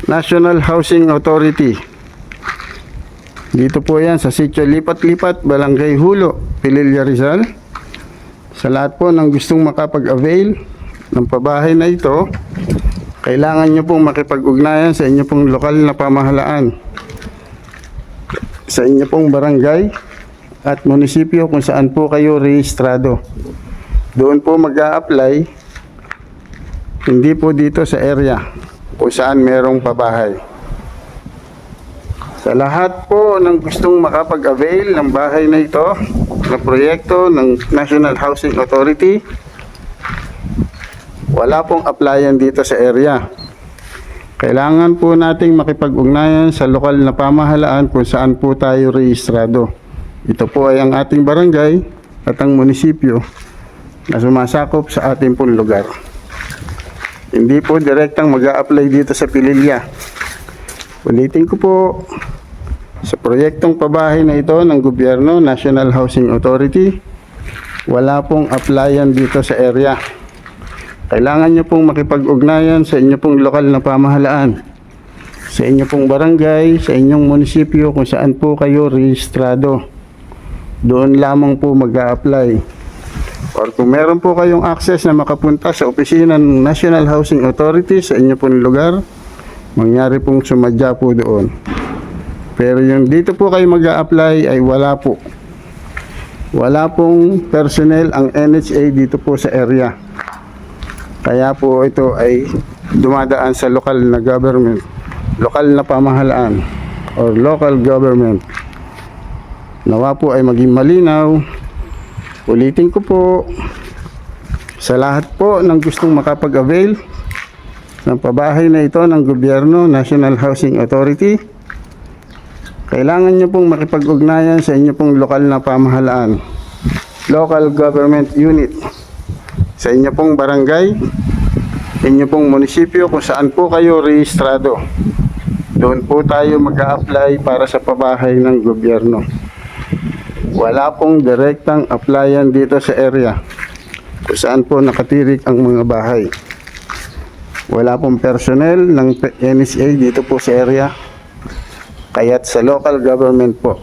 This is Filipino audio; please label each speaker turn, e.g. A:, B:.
A: National Housing Authority. Dito po yan sa Sitio Lipat-Lipat, Barangay Hulo, Pililla, Rizal. Sa lahat po ng gustong makapag-avail ng pabahay na ito, kailangan nyo pong makipag-ugnayan sa inyo pong lokal na pamahalaan, sa inyo pong barangay at munisipyo kung saan po kayo rehistrado. Doon po mag-a-apply, hindi po dito sa area kung saan merong pabahay. Sa lahat po ng gustong makapag-avail ng bahay na ito, na proyekto ng National Housing Authority, wala pong applyan dito sa area. Kailangan po nating makipag-ugnayan sa lokal na pamahalaan kung saan po tayo rehistrado. Ito po ay ang ating barangay at ang munisipyo na sumasakop sa ating pong lugar. Hindi po direktang mag-a-apply dito sa Pililla. Ulitin ko po, sa proyektong pabahay na ito ng gobyerno, National Housing Authority, wala pong applyan dito sa area. Kailangan nyo pong makipag-ugnayan sa inyo pong lokal na pamahalaan, sa inyo pong barangay, sa inyong munisipyo kung saan po kayo rehistrado. Doon lamang po mag-a-apply. Or kung meron po kayong access na makapunta sa opisina ng National Housing Authority sa inyo pong lugar, mangyari pong sumadya po doon. Pero yung dito po kayo mag-a-apply ay wala po. Wala pong personnel ang NHA dito po sa area. Kaya po ito ay dumadaan sa lokal na government, lokal na pamahalaan, or local government. Nawa po ay maging malinaw. Ulitin ko po, sa lahat po ng gustong makapag-avail ng pabahay na ito ng gobyerno, National Housing Authority, kailangan nyo pong makipag-ugnayan sa inyo pong lokal na pamahalaan, local government unit, sa inyo pong barangay, inyo pong munisipyo kung saan po kayo rehistrado. Doon po tayo mag-a-apply para sa pabahay ng gobyerno. Wala pong direktang applyan dito sa area kung saan po nakatirik ang mga bahay. Wala pong personnel ng NSA dito po sa area, kaya't sa local government po.